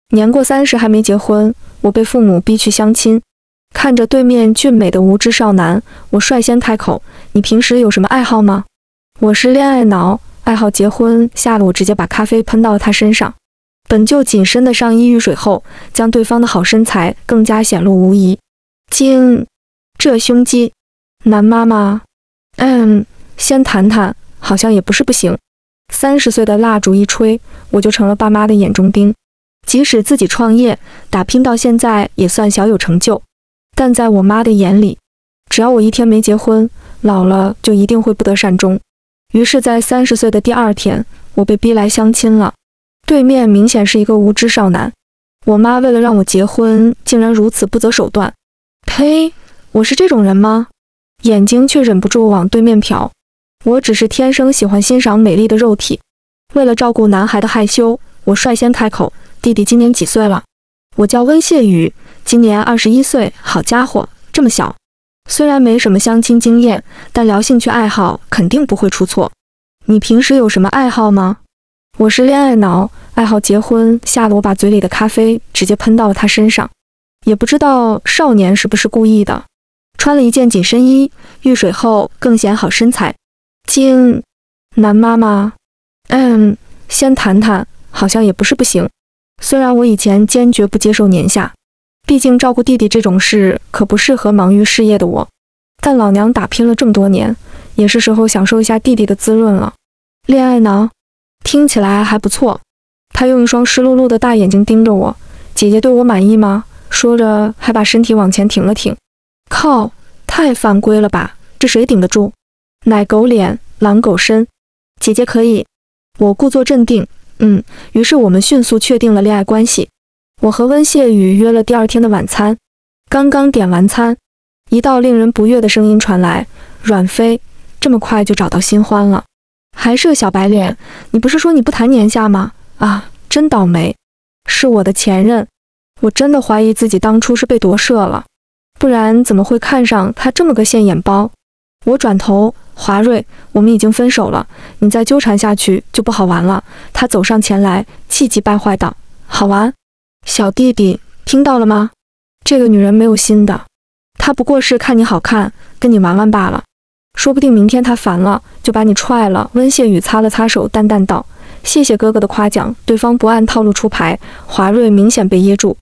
年过30还没结婚，我被父母逼去相亲。看着对面俊美的无知少男，我率先开口：“你平时有什么爱好吗？”我是恋爱脑，爱好结婚，吓得我直接把咖啡喷到了他身上。本就紧身的上衣遇水后，将对方的好身材更加显露无遗。精，这胸肌，男妈妈。先谈谈，好像也不是不行。30岁的蜡烛一吹，我就成了爸妈的眼中钉。即使自己创业，打拼到现在也算小有成就，但在我妈的眼里，只要我一天没结婚，老了就一定会不得善终。于是，在30岁的第2天，我被逼来相亲了。对面明显是一个无知少男，我妈为了让我结婚，竟然如此不择手段。呸！我是这种人吗？眼睛却忍不住往对面瞟。我只是天生喜欢欣赏美丽的肉体。为了照顾男孩的害羞，我率先开口：“弟弟今年几岁了？”我叫温谢宇，今年21岁。好家伙，这么小！虽然没什么相亲经验，但聊兴趣爱好肯定不会出错。你平时有什么爱好吗？我是恋爱脑，爱好结婚，吓得我把嘴里的咖啡直接喷到了他身上。也不知道少年是不是故意的。穿了一件紧身衣，遇水后更显好身材。精，男妈妈。先谈谈，好像也不是不行。虽然我以前坚决不接受年下，毕竟照顾弟弟这种事可不适合忙于事业的我，但老娘打拼了这么多年，也是时候享受一下弟弟的滋润了。恋爱脑，听起来还不错。他用一双湿漉漉的大眼睛盯着我，姐姐对我满意吗？说着还把身体往前挺了挺。靠，太犯规了吧，这谁顶得住？奶狗脸，狼狗身，姐姐可以。我故作镇定，于是我们迅速确定了恋爱关系。我和温谢宇约了第2天的晚餐，刚刚点完餐，一道令人不悦的声音传来：“阮飞，这么快就找到新欢了？还是个小白脸？你不是说你不谈年下吗？啊，真倒霉，是我的前任。”我真的怀疑自己当初是被夺舍了，不然怎么会看上他这么个现眼包？我转头，华瑞，我们已经分手了，你再纠缠下去就不好玩了。他走上前来，气急败坏道：“好玩？小弟弟，听到了吗？这个女人没有心的，她不过是看你好看，跟你玩玩罢了。说不定明天她烦了，就把你踹了。”温谢宇擦了擦手，淡淡道：“谢谢哥哥的夸奖。”对方不按套路出牌，华瑞明显被噎住。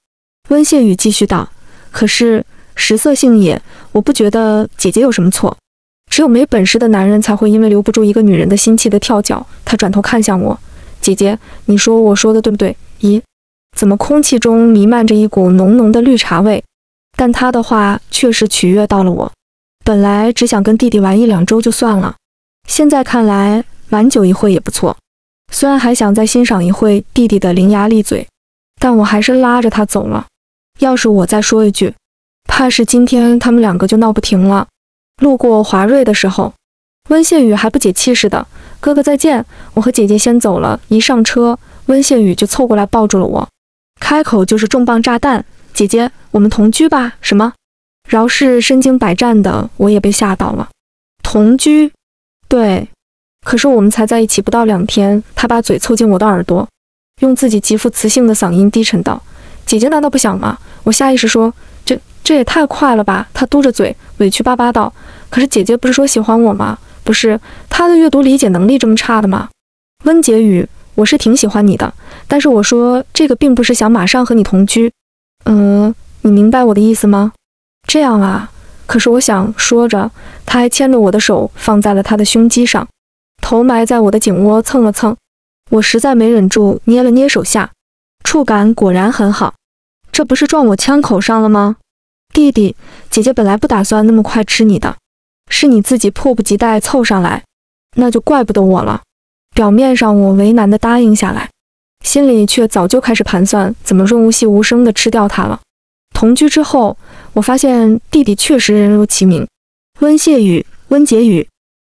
温谢宇继续道：“可是食色性也，我不觉得姐姐有什么错。只有没本事的男人才会因为留不住一个女人的心气的跳脚。”他转头看向我：“姐姐，你说我说的对不对？”咦，怎么空气中弥漫着一股浓浓的绿茶味？但他的话确实取悦到了我。本来只想跟弟弟玩1-2周就算了，现在看来玩久一会也不错。虽然还想再欣赏一会弟弟的伶牙俐嘴，但我还是拉着他走了。要是我再说一句，怕是今天他们2个就闹不停了。路过华瑞的时候，温谢宇还不解气似的：“哥哥再见，我和姐姐先走了。”一上车，温谢宇就凑过来抱住了我，开口就是重磅炸弹：“姐姐，我们同居吧？”什么？饶是身经百战的我也被吓到了。同居？对，可是我们才在一起不到2天，他把嘴凑近我的耳朵，用自己极富磁性的嗓音低沉道：“姐姐难道不想吗？”我下意识说：“这也太快了吧。”他嘟着嘴，委屈巴巴道：“可是姐姐不是说喜欢我吗？不是，她的阅读理解能力这么差的吗？”温杰宇，我是挺喜欢你的，但是我说这个并不是想马上和你同居。你明白我的意思吗？这样啊，可是我想。说着，他还牵着我的手放在了他的胸肌上，头埋在我的颈窝蹭了蹭。我实在没忍住，捏了捏手下，触感果然很好。这不是撞我枪口上了吗？弟弟，姐姐本来不打算那么快吃你的，是你自己迫不及待凑上来，那就怪不得我了。表面上我为难地答应下来，心里却早就开始盘算怎么润物细无声地吃掉它了。同居之后，我发现弟弟确实人如其名，温谢宇、温杰宇，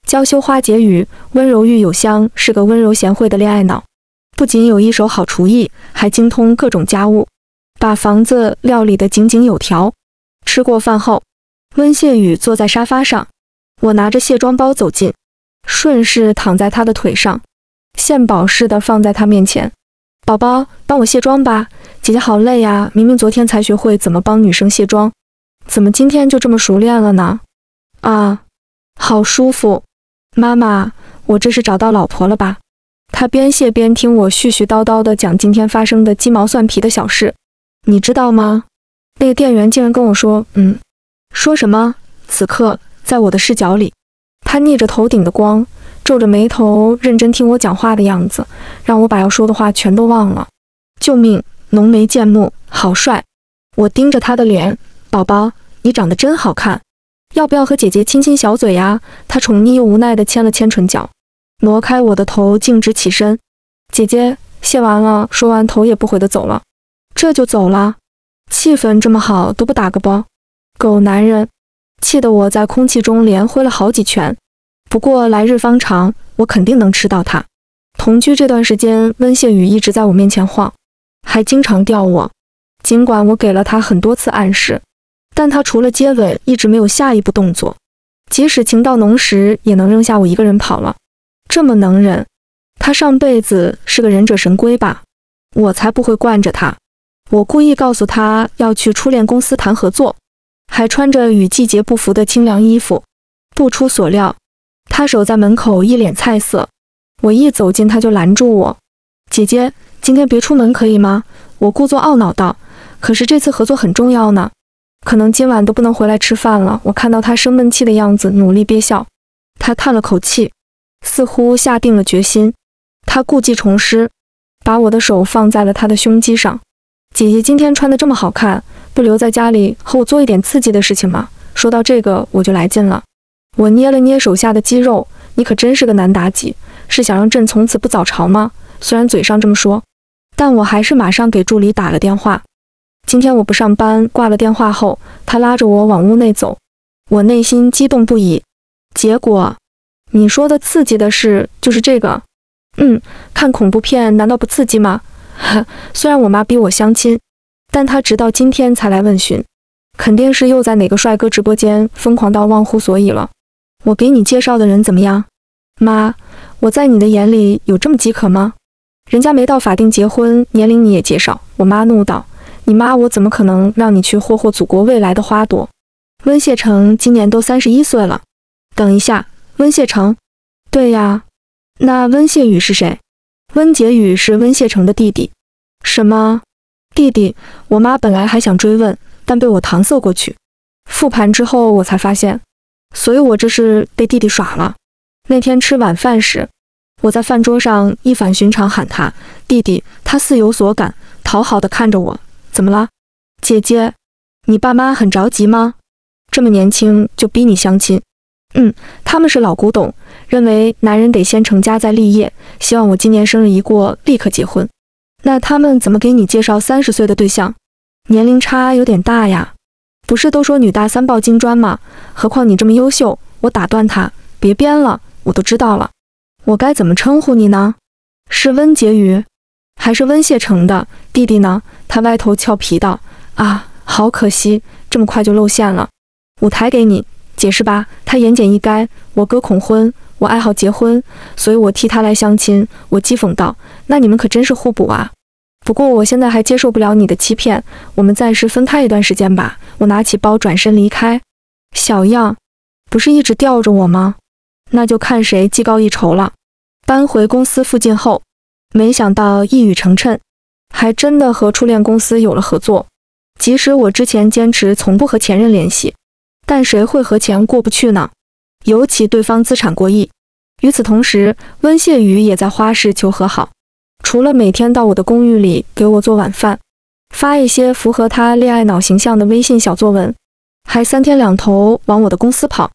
娇羞花解语，温柔玉有香，是个温柔贤惠的恋爱脑。不仅有一手好厨艺，还精通各种家务，把房子料理得井井有条。吃过饭后，温谢宇坐在沙发上，我拿着卸妆包走近，顺势躺在他的腿上，献宝似的放在他面前。宝宝，帮我卸妆吧，姐姐好累呀，明明昨天才学会怎么帮女生卸妆，怎么今天就这么熟练了呢？啊，好舒服。妈妈，我这是找到老婆了吧？她边卸边听我絮絮叨叨地讲今天发生的鸡毛蒜皮的小事。你知道吗？那个店员竟然跟我说，说什么？此刻，在我的视角里，他逆着头顶的光，皱着眉头，认真听我讲话的样子，让我把要说的话全都忘了。救命！浓眉剑目，好帅！我盯着他的脸，宝宝，你长得真好看，要不要和姐姐亲亲小嘴呀？他宠溺又无奈地牵了牵唇角，挪开我的头，径直起身。姐姐，卸完了。说完，头也不回地走了。这就走了？气氛这么好，都不打个啵？狗男人！气得我在空气中连挥了好几拳。不过来日方长，我肯定能吃到他。同居这段时间，温谢宇一直在我面前晃，还经常吊我。尽管我给了他很多次暗示，但他除了接吻，一直没有下一步动作。即使情到浓时，也能扔下我一个人跑了。这么能忍，他上辈子是个忍者神龟吧？我才不会惯着他。我故意告诉他要去初恋公司谈合作，还穿着与季节不符的清凉衣服。不出所料，他守在门口一脸菜色。我一走近，他就拦住我：“姐姐，今天别出门可以吗？”我故作懊恼道：“可是这次合作很重要呢，可能今晚都不能回来吃饭了。”我看到他生闷气的样子，努力憋笑。他叹了口气，似乎下定了决心。他故技重施，把我的手放在了他的胸肌上。姐姐今天穿得这么好看，不留在家里和我做一点刺激的事情吗？说到这个，我就来劲了。我捏了捏手下的肌肉，你可真是个难打几，是想让朕从此不早朝吗？虽然嘴上这么说，但我还是马上给助理打了电话。今天我不上班，挂了电话后，他拉着我往屋内走，我内心激动不已。结果，你说的刺激的事就是这个？看恐怖片难道不刺激吗？虽然我妈逼我相亲，但她直到今天才来问询，肯定是又在哪个帅哥直播间疯狂到忘乎所以了。我给你介绍的人怎么样？妈，我在你的眼里有这么饥渴吗？人家没到法定结婚年龄你也介绍？我妈怒道：你妈我怎么可能让你去霍霍祖国未来的花朵？温谢成今年都31岁了。等一下，温谢成？对呀，那温谢宇是谁？温杰宇是温谢成的弟弟。什么？弟弟？我妈本来还想追问，但被我搪塞过去。复盘之后我才发现，所以我这是被弟弟耍了。那天吃晚饭时，我在饭桌上一反寻常喊他弟弟，他似有所感，讨好的看着我。怎么了？姐姐，你爸妈很着急吗？这么年轻就逼你相亲？他们是老古董，认为男人得先成家再立业，希望我今年生日一过立刻结婚。那他们怎么给你介绍30岁的对象？年龄差有点大呀。不是都说女大三抱金砖吗？何况你这么优秀。我打断他，别编了，我都知道了。我该怎么称呼你呢？是温婕妤，还是温谢成的弟弟呢？他歪头俏皮道：啊，好可惜，这么快就露馅了。舞台给你解释吧。他言简意赅：我哥恐婚，我爱好结婚，所以我替他来相亲。我讥讽道：那你们可真是互补啊。不过我现在还接受不了你的欺骗，我们暂时分开一段时间吧。我拿起包转身离开。小样，不是一直吊着我吗？那就看谁技高一筹了。搬回公司附近后，没想到一语成谶，还真的和初恋公司有了合作。即使我之前坚持从不和前任联系，但谁会和钱过不去呢？尤其对方资产过亿。与此同时，温谢宇也在花式求和好，除了每天到我的公寓里给我做晚饭，发一些符合他恋爱脑形象的微信小作文，还3天2头往我的公司跑，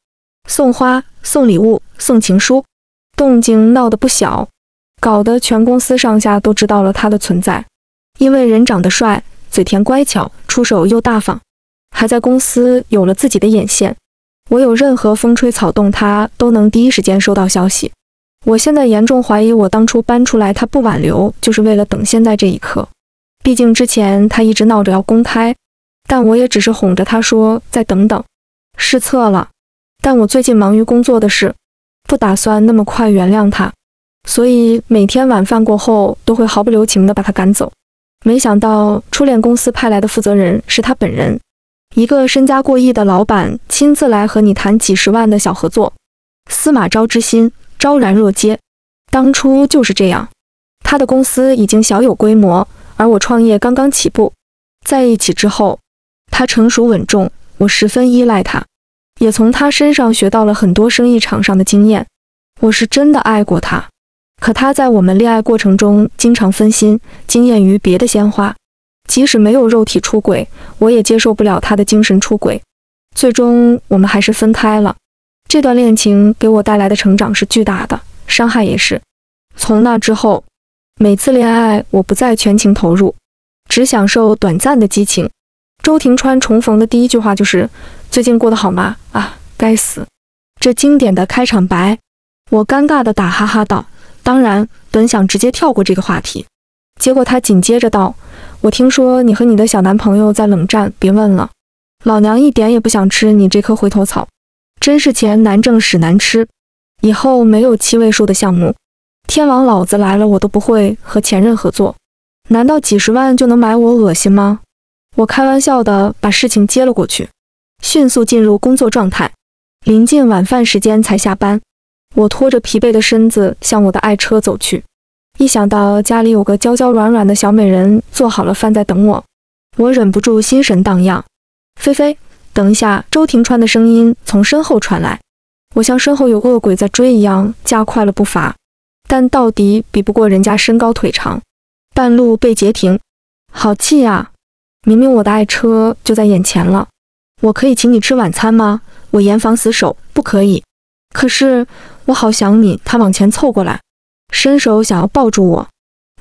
送花、送礼物、送情书，动静闹得不小，搞得全公司上下都知道了他的存在。因为人长得帅，嘴甜乖巧，出手又大方，还在公司有了自己的眼线。我有任何风吹草动，他都能第一时间收到消息。我现在严重怀疑，我当初搬出来他不挽留，就是为了等现在这一刻。毕竟之前他一直闹着要公开，但我也只是哄着他说再等等，失策了。但我最近忙于工作的事，不打算那么快原谅他，所以每天晚饭过后都会毫不留情地把他赶走。没想到初恋公司派来的负责人是他本人，一个身家过亿的老板亲自来和你谈几十万的小合作，司马昭之心，昭然若揭。当初就是这样，他的公司已经小有规模，而我创业刚刚起步。在一起之后，他成熟稳重，我十分依赖他，也从他身上学到了很多生意场上的经验。我是真的爱过他，可他在我们恋爱过程中经常分心，惊艳于别的鲜花。即使没有肉体出轨，我也接受不了他的精神出轨。最终我们还是分开了。这段恋情给我带来的成长是巨大的，伤害也是。从那之后，每次恋爱我不再全情投入，只享受短暂的激情。周庭川重逢的第一句话就是最近过得好吗？啊，该死。这经典的开场白，我尴尬地打哈哈道，当然本想直接跳过这个话题，结果他紧接着道，我听说你和你的小男朋友在冷战，别问了，老娘一点也不想吃你这棵回头草，真是钱难挣屎难吃，以后没有7位数的项目，天王老子来了我都不会和前任合作，难道几十万就能买我恶心吗？我开玩笑的把事情接了过去，迅速进入工作状态。临近晚饭时间才下班，我拖着疲惫的身子向我的爱车走去。一想到家里有个娇娇软软的小美人做好了饭在等我，我忍不住心神荡漾。菲菲，等一下！周庭川的声音从身后传来，我像身后有恶鬼在追一样加快了步伐，但到底比不过人家身高腿长，半路被截停，好气啊！明明我的爱车就在眼前了，我可以请你吃晚餐吗？我严防死守，不可以。可是我好想你。他往前凑过来，伸手想要抱住我，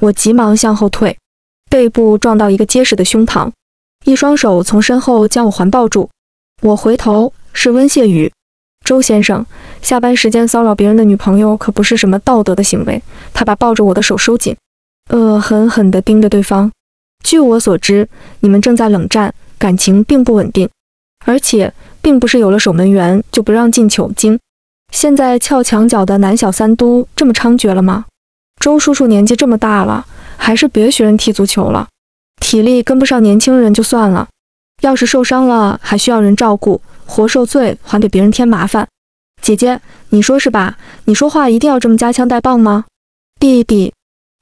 我急忙向后退，背部撞到一个结实的胸膛，一双手从身后将我环抱住。我回头，是温谢宇。周先生，下班时间骚扰别人的女朋友可不是什么道德的行为。他把抱着我的手收紧，恶狠狠地盯着对方。据我所知，你们正在冷战，感情并不稳定，而且并不是有了守门员就不让进球精。现在撬墙角的男小三都这么猖獗了吗？周叔叔年纪这么大了，还是别学人踢足球了，体力跟不上年轻人就算了，要是受伤了还需要人照顾，活受罪还给别人添麻烦。姐姐，你说是吧？你说话一定要这么夹枪带棒吗？弟弟，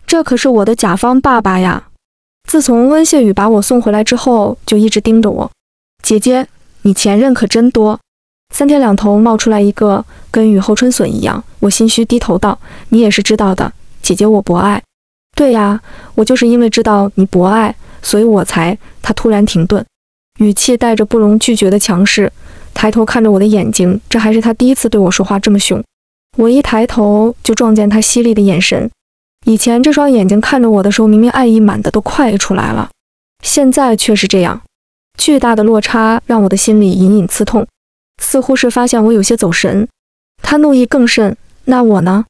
这可是我的甲方爸爸呀！自从温谢宇把我送回来之后，就一直盯着我。姐姐，你前任可真多。3天2头冒出来一个，跟雨后春笋一样。我心虚低头道，你也是知道的，姐姐我博爱。对呀，我就是因为知道你博爱，所以我才……他突然停顿，语气带着不容拒绝的强势，抬头看着我的眼睛，这还是他第一次对我说话这么凶。我一抬头就撞见他犀利的眼神，以前这双眼睛看着我的时候，明明爱意满的都快出来了，现在却是这样。巨大的落差让我的心里隐隐刺痛，似乎是发现我有些走神。他怒意更甚，那我呢？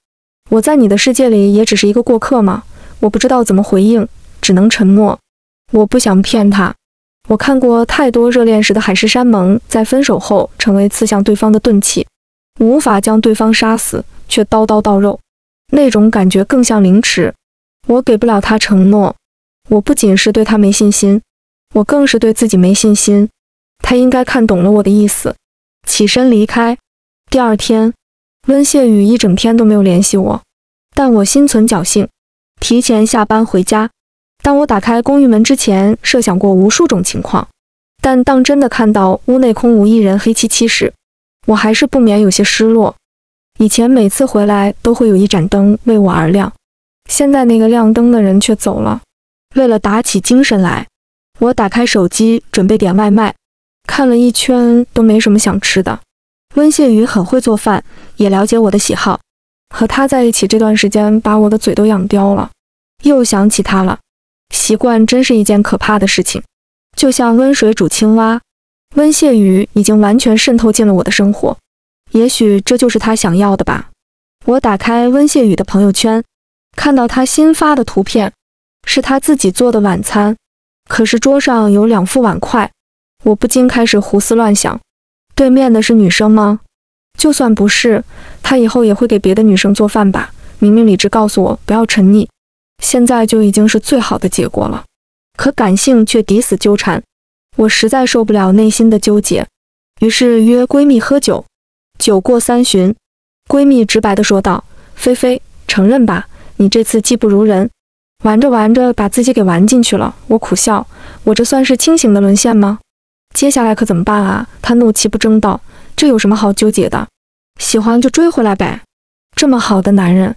我在你的世界里也只是一个过客吗？我不知道怎么回应，只能沉默。我不想骗他，我看过太多热恋时的海誓山盟，在分手后成为刺向对方的钝器，无法将对方杀死，却刀刀到肉，那种感觉更像凌迟。我给不了他承诺，我不仅是对他没信心，我更是对自己没信心。他应该看懂了我的意思，起身离开。第二天，温谢宇一整天都没有联系我，但我心存侥幸，提前下班回家。当我打开公寓门之前，设想过无数种情况，但当真的看到屋内空无一人，黑漆漆时，我还是不免有些失落。以前每次回来都会有一盏灯为我而亮，现在那个亮灯的人却走了。为了打起精神来，我打开手机准备点外卖，看了一圈都没什么想吃的。温谢宇很会做饭，也了解我的喜好，和他在一起这段时间把我的嘴都养刁了。又想起他了，习惯真是一件可怕的事情，就像温水煮青蛙。温谢宇已经完全渗透进了我的生活，也许这就是他想要的吧。我打开温谢宇的朋友圈，看到他新发的图片，是他自己做的晚餐，可是桌上有2副碗筷，我不禁开始胡思乱想，对面的是女生吗？就算不是，他以后也会给别的女生做饭吧？明明理智告诉我不要沉溺，现在就已经是最好的结果了。可感性却抵死纠缠。我实在受不了内心的纠结，于是约闺蜜喝酒。酒过3巡，闺蜜直白地说道：“菲菲，承认吧，你这次技不如人。”玩着玩着把自己给玩进去了。我苦笑，我这算是清醒的沦陷吗？接下来可怎么办啊？她怒其不争道：“这有什么好纠结的？喜欢就追回来呗。这么好的男人，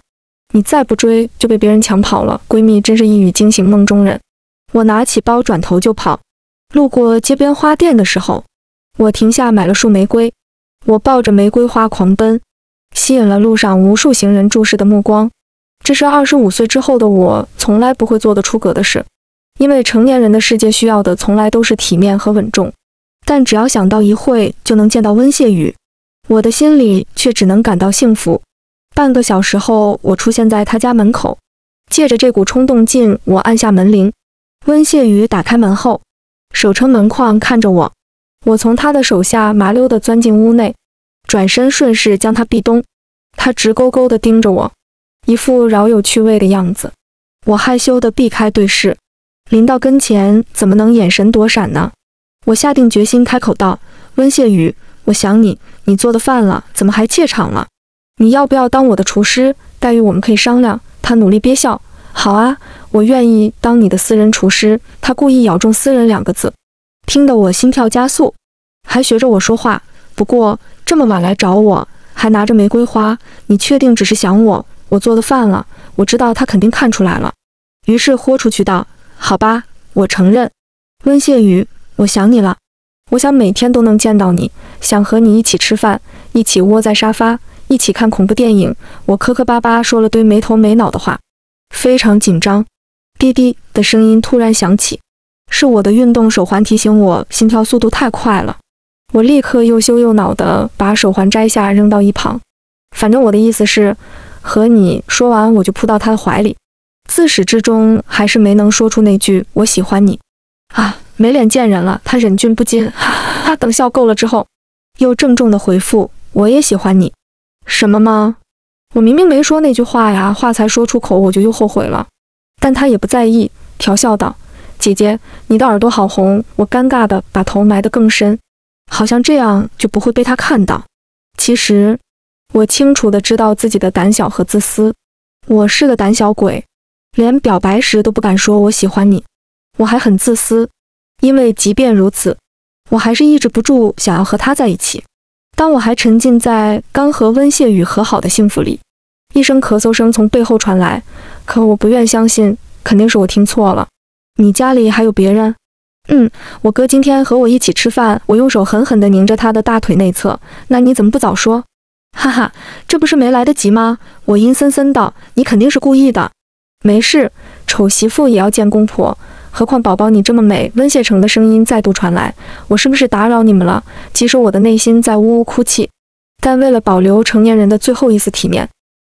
你再不追就被别人抢跑了。”闺蜜真是一语惊醒梦中人。我拿起包转头就跑。路过街边花店的时候，我停下买了束玫瑰。我抱着玫瑰花狂奔，吸引了路上无数行人注视的目光。这是25岁之后的我从来不会做的出格的事，因为成年人的世界需要的从来都是体面和稳重。但只要想到一会就能见到温谢宇，我的心里却只能感到幸福。半个小时后，我出现在他家门口，借着这股冲动劲，我按下门铃。温谢宇打开门后，手撑门框看着我，我从他的手下麻溜地钻进屋内，转身顺势将他壁咚。他直勾勾地盯着我，一副饶有趣味的样子。我害羞地避开对视，临到跟前怎么能眼神躲闪呢？我下定决心开口道：“温谢宇，我想你，你做的饭了，怎么还怯场了？你要不要当我的厨师？待遇我们可以商量。”他努力憋笑：“好啊，我愿意当你的私人厨师。”他故意咬中“私人”2个字，听得我心跳加速，还学着我说话。不过这么晚来找我，还拿着玫瑰花，你确定只是想我？我做的饭了，我知道他肯定看出来了。于是豁出去道：“好吧，我承认。温谢宇，我想你了，我想每天都能见到你，想和你一起吃饭，一起窝在沙发，一起看恐怖电影。”我磕磕巴巴说了堆没头没脑的话，非常紧张。滴滴的声音突然响起，是我的运动手环提醒我心跳速度太快了。我立刻又羞又恼地把手环摘下扔到一旁，反正我的意思是和你说完，我就扑到他的怀里。自始至终还是没能说出那句我喜欢你啊，没脸见人了。他忍俊不禁，等笑够了之后，又郑重地回复：“我也喜欢你。”什么吗？我明明没说那句话呀，话才说出口我就又后悔了。但他也不在意，调笑道：“姐姐，你的耳朵好红。”我尴尬地把头埋得更深，好像这样就不会被他看到。其实我清楚地知道自己的胆小和自私，我是个胆小鬼，连表白时都不敢说我喜欢你。我还很自私，因为即便如此，我还是抑制不住想要和他在一起。当我还沉浸在刚和温谢宇和好的幸福里，一声咳嗽声从背后传来，可我不愿相信，肯定是我听错了。你家里还有别人？我哥今天和我一起吃饭。我用手狠狠地拧着他的大腿内侧。那你怎么不早说？哈哈，这不是没来得及吗？我阴森森道，你肯定是故意的。没事，丑媳妇也要见公婆，何况宝宝你这么美。温谢成的声音再度传来，我是不是打扰你们了？其实我的内心在呜呜哭泣，但为了保留成年人的最后一丝体面，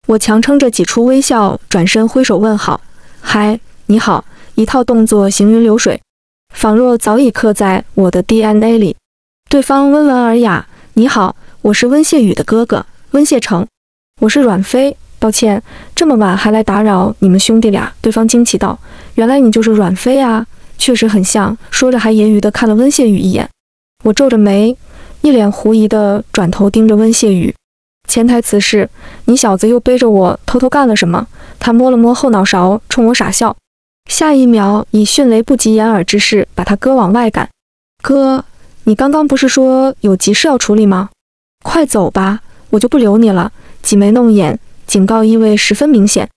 我强撑着挤出微笑，转身挥手问好。嗨，你好，一套动作行云流水，仿若早已刻在我的 DNA 里。对方温文尔雅：“你好，我是温谢宇的哥哥，温谢成。我是阮飞，抱歉，这么晚还来打扰你们兄弟俩。”对方惊奇道：“原来你就是阮飞啊，确实很像。”说着还揶揄地看了温谢宇一眼。我皱着眉，一脸狐疑地转头盯着温谢宇。潜台词是：你小子又背着我偷偷干了什么？他摸了摸后脑勺，冲我傻笑。下一秒以迅雷不及掩耳之势把他哥往外赶。哥，你刚刚不是说有急事要处理吗？快走吧，我就不留你了。挤眉弄眼，警告意味十分明显。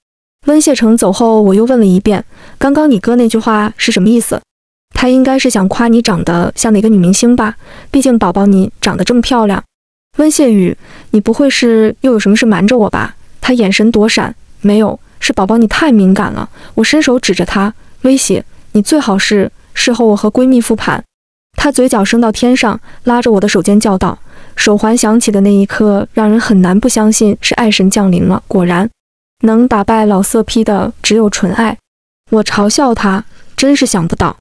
温谢成走后，我又问了一遍，刚刚你哥那句话是什么意思？他应该是想夸你长得像哪个女明星吧，毕竟宝宝你长得这么漂亮。温谢宇，你不会是又有什么事瞒着我吧？他眼神躲闪，没有，是宝宝你太敏感了。我伸手指着他，威胁你最好是事后我和闺蜜复盘。他嘴角升到天上，拉着我的手尖叫道。手环响起的那一刻，让人很难不相信是爱神降临了。果然，能打败老色批的只有纯爱。我嘲笑他，真是想不到。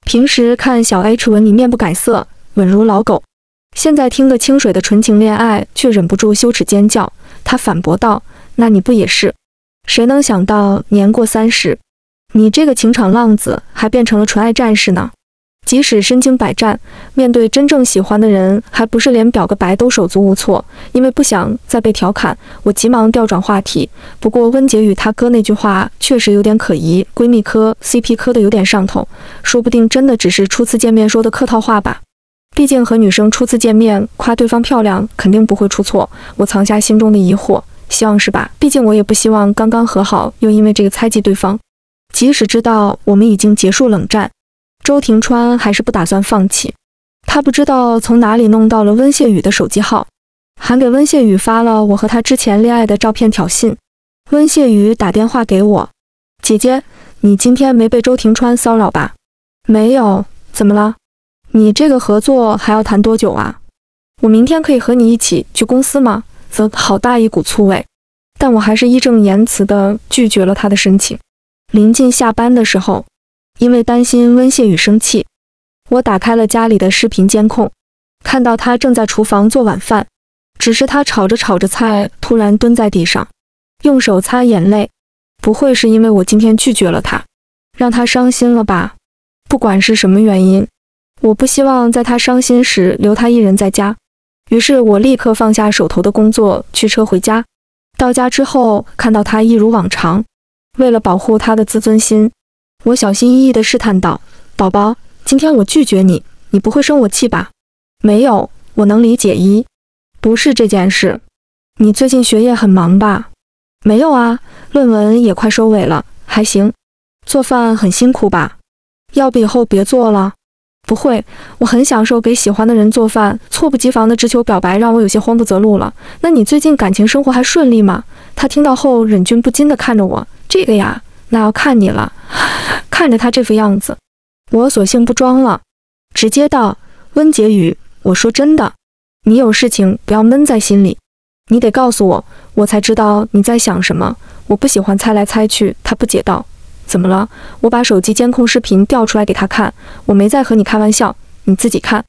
平时看小 H 文你面不改色，稳如老狗，现在听个清水的纯情恋爱，却忍不住羞耻尖叫。他反驳道：“那你不也是？谁能想到年过30，你这个情场浪子还变成了纯爱战士呢。即使身经百战，面对真正喜欢的人，还不是连表个白都手足无措。因为不想再被调侃，我急忙调转话题。不过温洁与他哥那句话确实有点可疑，闺蜜磕 CP 磕的有点上头，说不定真的只是初次见面说的客套话吧。毕竟和女生初次见面夸对方漂亮肯定不会出错。我藏下心中的疑惑，希望是吧？毕竟我也不希望刚刚和好又因为这个猜忌对方。即使知道我们已经结束冷战，周庭川还是不打算放弃。他不知道从哪里弄到了温谢宇的手机号，还给温谢宇发了我和他之前恋爱的照片挑衅。温谢宇打电话给我，姐姐，你今天没被周庭川骚扰吧？没有，怎么了？你这个合作还要谈多久啊？我明天可以和你一起去公司吗？则好大一股醋味，但我还是义正言辞地拒绝了他的申请。临近下班的时候，因为担心温谢宇生气，我打开了家里的视频监控，看到他正在厨房做晚饭，只是他炒着炒着菜，突然蹲在地上，用手擦眼泪。不会是因为我今天拒绝了他，让他伤心了吧？不管是什么原因，我不希望在他伤心时留他一人在家。于是我立刻放下手头的工作，驱车回家。到家之后，看到他一如往常，为了保护他的自尊心，我小心翼翼地试探道：“宝宝，今天我拒绝你，你不会生我气吧？”“没有，我能理解一，不是这件事。你最近学业很忙吧？”“没有啊，论文也快收尾了，还行。”“做饭很辛苦吧？要不以后别做了？”“不会，我很享受给喜欢的人做饭，猝不及防的直球表白让我有些慌不择路了。那你最近感情生活还顺利吗？”他听到后忍俊不禁地看着我：“这个呀，那要看你了。”看着他这副样子，我索性不装了，直接道：“温洁宇，我说真的，你有事情不要闷在心里，你得告诉我，我才知道你在想什么。我不喜欢猜来猜去。”他不解道：“怎么了？”我把手机监控视频调出来给他看，我没在和你开玩笑，你自己看。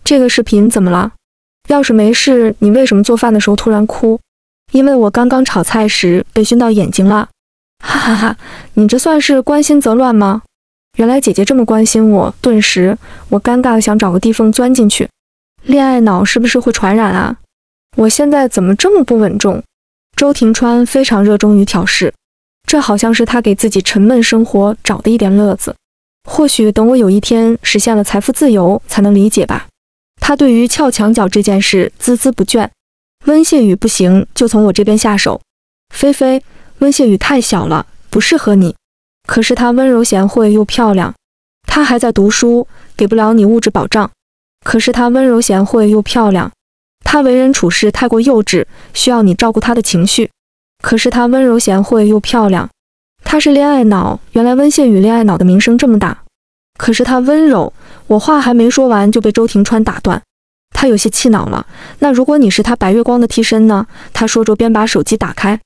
这个视频怎么了？要是没事，你为什么做饭的时候突然哭？因为我刚刚炒菜时被熏到眼睛了。哈哈哈，你这算是关心则乱吗？原来姐姐这么关心我，顿时我尴尬的想找个地缝钻进去。恋爱脑是不是会传染啊？我现在怎么这么不稳重？周庭川非常热衷于挑事，这好像是他给自己沉闷生活找的一点乐子。或许等我有一天实现了财富自由才能理解吧。他对于撬墙角这件事孜孜不倦。温谢宇不行，就从我这边下手。菲菲，温谢宇太小了，不适合你。可是他温柔贤惠又漂亮，他还在读书，给不了你物质保障。可是他温柔贤惠又漂亮，他为人处事太过幼稚，需要你照顾他的情绪。可是他温柔贤惠又漂亮，他是恋爱脑。原来温谢宇恋爱脑的名声这么大。可是他温柔，我话还没说完就被周庭川打断。他有些气恼了。那如果你是他白月光的替身呢？他说着边把手机打开，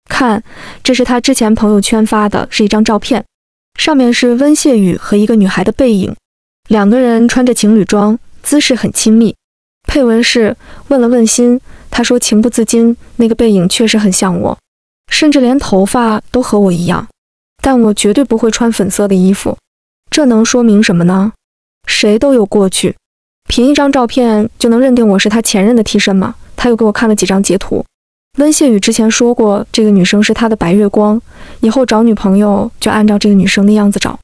看，这是他之前朋友圈发的，是一张照片，上面是温谢宇和一个女孩的背影，两个人穿着情侣装，姿势很亲密。配文是问了问心，他说情不自禁，那个背影确实很像我，甚至连头发都和我一样，但我绝对不会穿粉色的衣服。这能说明什么呢？谁都有过去，凭一张照片就能认定我是他前任的替身吗？他又给我看了几张截图。温谢宇之前说过，这个女生是他的白月光，以后找女朋友就按照这个女生的样子找。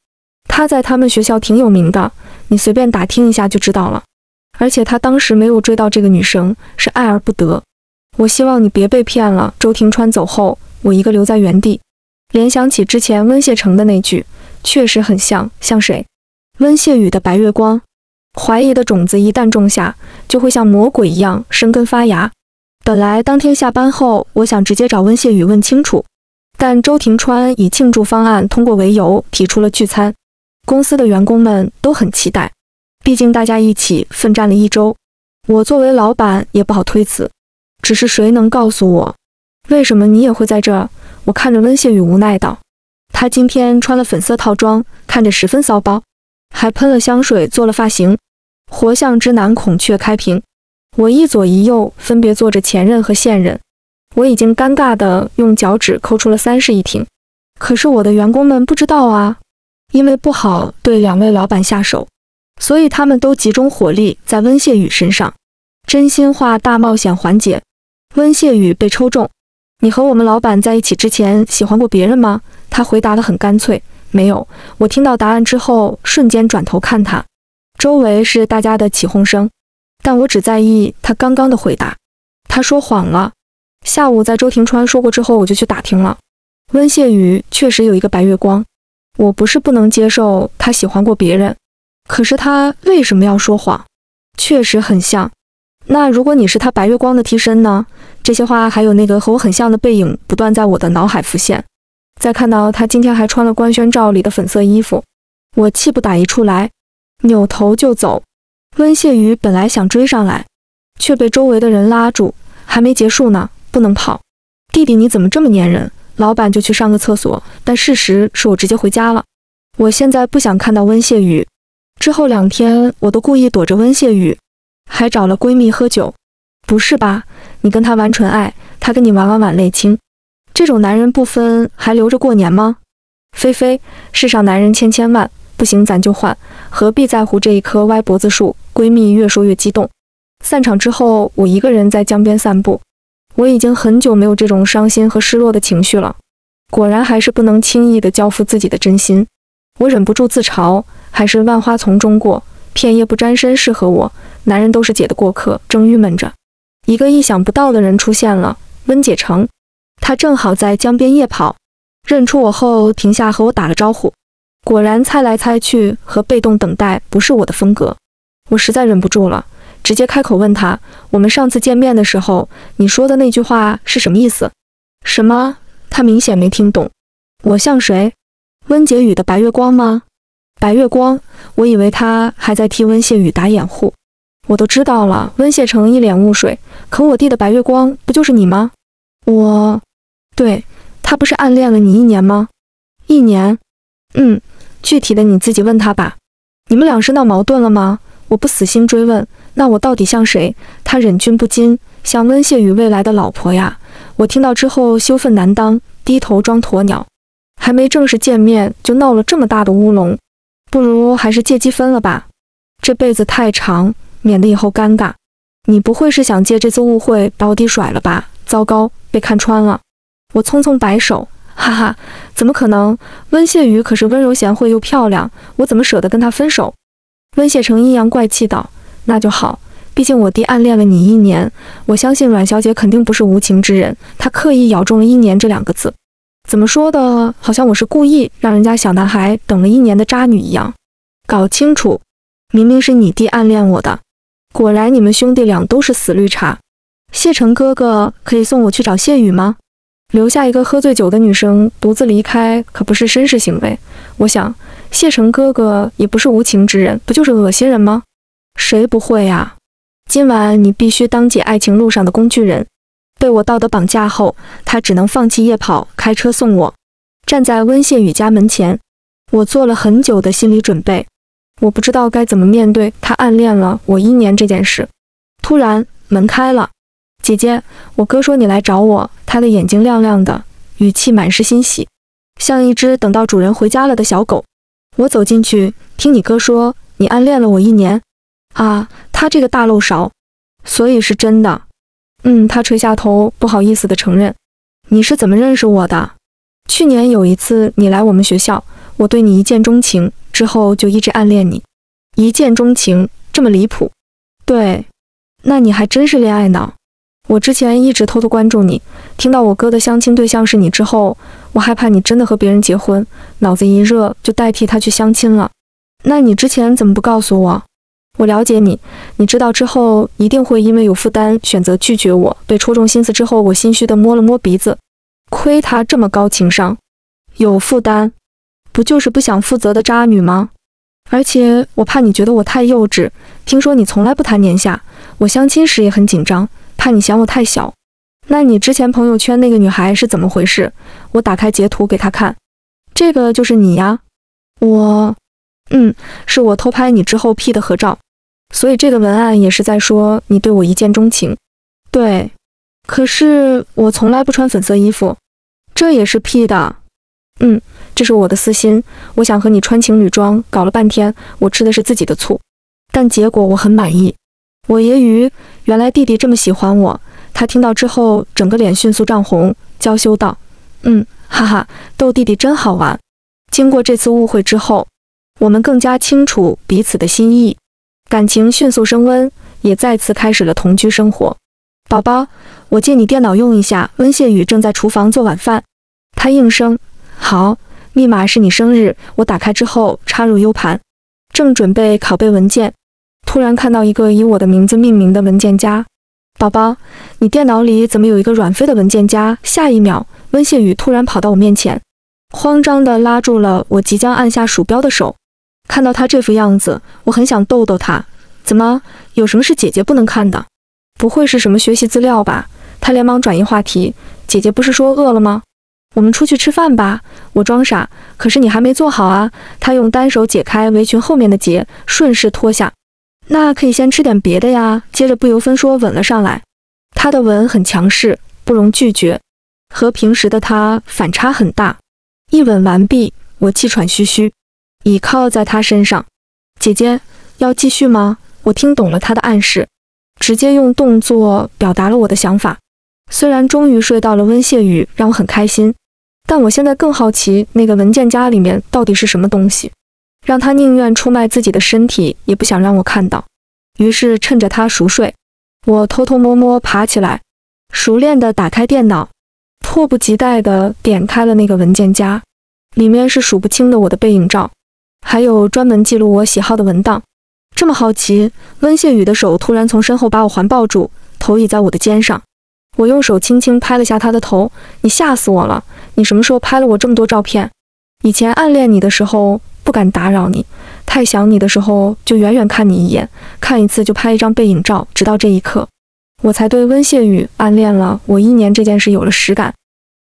他在他们学校挺有名的，你随便打听一下就知道了。而且他当时没有追到这个女生，是爱而不得。我希望你别被骗了。周庭川走后，我一个留在原地，联想起之前温谢成的那句，确实很像。像谁？温谢宇的白月光。怀疑的种子一旦种下，就会像魔鬼一样生根发芽。本来当天下班后，我想直接找温谢宇问清楚，但周庭川以庆祝方案通过为由提出了聚餐，公司的员工们都很期待，毕竟大家一起奋战了一周，我作为老板也不好推辞。只是谁能告诉我，为什么你也会在这儿？我看着温谢宇无奈道，他今天穿了粉色套装，看着十分骚包，还喷了香水，做了发型，活像知男孔雀开屏。我一左一右分别坐着前任和现任，我已经尴尬地用脚趾抠出了3室一厅。可是我的员工们不知道啊，因为不好对2位老板下手，所以他们都集中火力在温谢宇身上。真心话大冒险环节，温谢宇被抽中。你和我们老板在一起之前喜欢过别人吗？他回答得很干脆，没有。我听到答案之后，瞬间转头看他，周围是大家的起哄声，但我只在意他刚刚的回答。他说谎了。下午在周庭川说过之后，我就去打听了。温谢宇确实有一个白月光，我不是不能接受他喜欢过别人，可是他为什么要说谎？确实很像。那如果你是他白月光的替身呢？这些话还有那个和我很像的背影不断在我的脑海浮现。再看到他今天还穿了官宣照里的粉色衣服，我气不打一处来，扭头就走。温谢宇本来想追上来，却被周围的人拉住，还没结束呢，不能跑。弟弟你怎么这么粘人？老板就去上个厕所，但事实是我直接回家了。我现在不想看到温谢宇。之后2天我都故意躲着温谢宇，还找了闺蜜喝酒。不是吧？你跟他玩纯爱，他跟你玩碗泪青，这种男人不分还留着过年吗？菲菲，世上男人千千万，不行咱就换，何必在乎这一棵歪脖子树？闺蜜越说越激动。散场之后，我一个人在江边散步。我已经很久没有这种伤心和失落的情绪了，果然还是不能轻易地交付自己的真心。我忍不住自嘲，还是万花丛中过，片叶不沾身适合我。男人都是姐的过客，正郁闷着，一个意想不到的人出现了，温解成。他正好在江边夜跑，认出我后停下和我打了招呼。果然猜来猜去和被动等待不是我的风格，我实在忍不住了，直接开口问他，我们上次见面的时候，你说的那句话是什么意思？什么？他明显没听懂。我像谁？温解宇的白月光吗？白月光？我以为他还在替温谢宇打掩护。我都知道了。温谢成一脸雾水。可我弟的白月光不就是你吗？对，他不是暗恋了你1年吗？1年？具体的你自己问他吧。你们俩是闹矛盾了吗？我不死心追问，那我到底像谁？他忍俊不禁，像温谢宇未来的老婆呀。我听到之后羞愤难当，低头装鸵鸟。还没正式见面就闹了这么大的乌龙，不如还是借机分了吧。这辈子太长，免得以后尴尬。你不会是想借这次误会把我弟甩了吧？糟糕，被看穿了。我匆匆摆手，哈哈，怎么可能？温谢宇可是温柔贤惠又漂亮，我怎么舍得跟他分手？温谢成阴阳怪气道，那就好，毕竟我弟暗恋了你1年，我相信阮小姐肯定不是无情之人，她刻意咬中了1年这2个字。怎么说的，好像我是故意让人家小男孩等了1年的渣女一样。搞清楚，明明是你弟暗恋我的。果然你们兄弟俩都是死绿茶。谢成哥哥，可以送我去找谢宇吗？留下一个喝醉酒的女生独自离开，可不是绅士行为。我想，谢成哥哥也不是无情之人，不就是恶心人吗？谁不会呀？今晚你必须当姐爱情路上的工具人。被我道德绑架后，他只能放弃夜跑，开车送我。站在温谢宇家门前，我做了很久的心理准备。我不知道该怎么面对他暗恋了我1年这件事。突然门开了，姐姐，我哥说你来找我。他的眼睛亮亮的，语气满是欣喜，像一只等到主人回家了的小狗。我走进去，听你哥说你暗恋了我1年啊，他这个大漏勺，所以是真的。他垂下头，不好意思地承认。你是怎么认识我的？去年有一次你来我们学校，我对你一见钟情，之后就一直暗恋你。一见钟情，这么离谱？对，那你还真是恋爱脑。我之前一直偷偷关注你，听到我哥的相亲对象是你之后，我害怕你真的和别人结婚，脑子一热就代替他去相亲了。那你之前怎么不告诉我？我了解你，你知道之后一定会因为有负担选择拒绝我。被戳中心思之后，我心虚地摸了摸鼻子，亏他这么高情商。有负担，不就是不想负责的渣女吗？而且我怕你觉得我太幼稚，听说你从来不谈年下，我相亲时也很紧张，怕你嫌我太小。那你之前朋友圈那个女孩是怎么回事？我打开截图给她看，这个就是你呀？是我偷拍你之后 P 的合照。所以这个文案也是在说你对我一见钟情。对，可是我从来不穿粉色衣服，这也是 P 的。这是我的私心，我想和你穿情侣装，搞了半天，我吃的是自己的醋，但结果我很满意。我揶揄，原来弟弟这么喜欢我。他听到之后，整个脸迅速涨红，娇羞道：哈哈，逗弟弟真好玩。经过这次误会之后，我们更加清楚彼此的心意，感情迅速升温，也再次开始了同居生活。宝宝，我借你电脑用一下，温谢宇正在厨房做晚饭。他应声，好，密码是你生日。我打开之后插入 U 盘，正准备拷贝文件，突然看到一个以我的名字命名的文件夹。宝宝，你电脑里怎么有一个阮飞的文件夹？下一秒，温谢宇突然跑到我面前，慌张地拉住了我即将按下鼠标的手。看到他这副样子，我很想逗逗他，怎么，有什么是姐姐不能看的？不会是什么学习资料吧？他连忙转移话题，姐姐不是说饿了吗？我们出去吃饭吧。我装傻，可是你还没做好啊。他用单手解开围裙后面的结，顺势脱下。那可以先吃点别的呀。接着不由分说吻了上来，他的吻很强势，不容拒绝，和平时的他反差很大。一吻完毕，我气喘吁吁，倚靠在他身上。姐姐，要继续吗？我听懂了他的暗示，直接用动作表达了我的想法。虽然终于睡到了温谢宇，让我很开心，但我现在更好奇那个文件夹里面到底是什么东西，让他宁愿出卖自己的身体，也不想让我看到。于是趁着他熟睡，我偷偷摸摸爬起来，熟练地打开电脑，迫不及待地点开了那个文件夹，里面是数不清的我的背影照，还有专门记录我喜好的文档。这么好奇，温谢宇的手突然从身后把我环抱住，头倚在我的肩上。我用手轻轻拍了下他的头，你吓死我了，你什么时候拍了我这么多照片？以前暗恋你的时候不敢打扰你，太想你的时候就远远看你一眼，看一次就拍一张背影照，直到这一刻，我才对温谢宇暗恋了我1年这件事有了实感。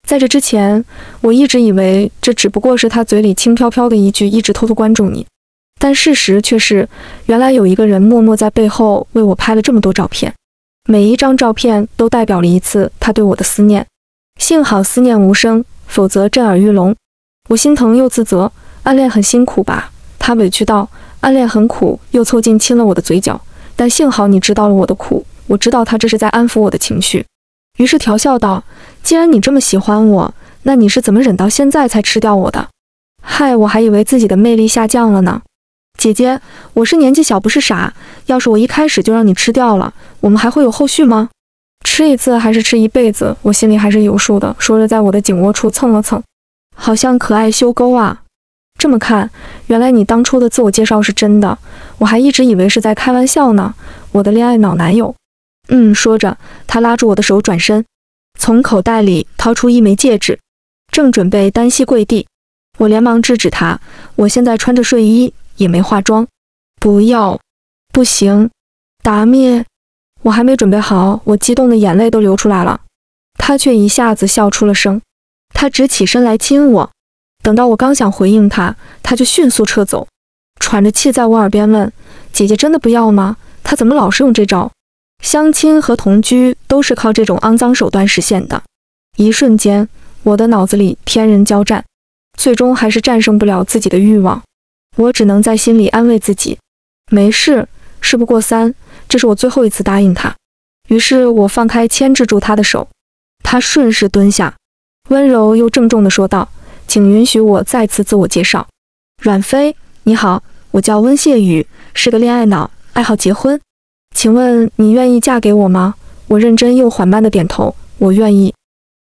在这之前，我一直以为这只不过是他嘴里轻飘飘的一句一直偷偷关注你，但事实却是，原来有一个人默默在背后为我拍了这么多照片，每一张照片都代表了一次他对我的思念。幸好思念无声，否则震耳欲聋。我心疼又自责，暗恋很辛苦吧？他委屈道，暗恋很苦，又凑近亲了我的嘴角，但幸好你知道了我的苦，我知道他这是在安抚我的情绪。于是调笑道，既然你这么喜欢我，那你是怎么忍到现在才吃掉我的？嗨，我还以为自己的魅力下降了呢。姐姐，我是年纪小不是傻，要是我一开始就让你吃掉了，我们还会有后续吗？吃一次还是吃一辈子，我心里还是有数的。说着在我的颈窝处蹭了蹭，好像可爱修沟啊。这么看，原来你当初的自我介绍是真的，我还一直以为是在开玩笑呢。我的恋爱脑男友。说着，他拉住我的手转身，从口袋里掏出一枚戒指，正准备单膝跪地，我连忙制止他，我现在穿着睡衣，也没化妆。不要，不行，达咩，我还没准备好，我激动的眼泪都流出来了。他却一下子笑出了声，他直起身来亲我，等到我刚想回应他，他就迅速撤走，喘着气在我耳边问，姐姐真的不要吗？他怎么老是用这招？相亲和同居都是靠这种肮脏手段实现的。一瞬间，我的脑子里天人交战，最终还是战胜不了自己的欲望。我只能在心里安慰自己，没事，事不过三，这是我最后一次答应他。于是我放开牵制住他的手，他顺势蹲下，温柔又郑重地说道，请允许我再次自我介绍。阮飞，你好，我叫温谢宇，是个恋爱脑，爱好结婚。请问你愿意嫁给我吗？我认真又缓慢地点头，我愿意。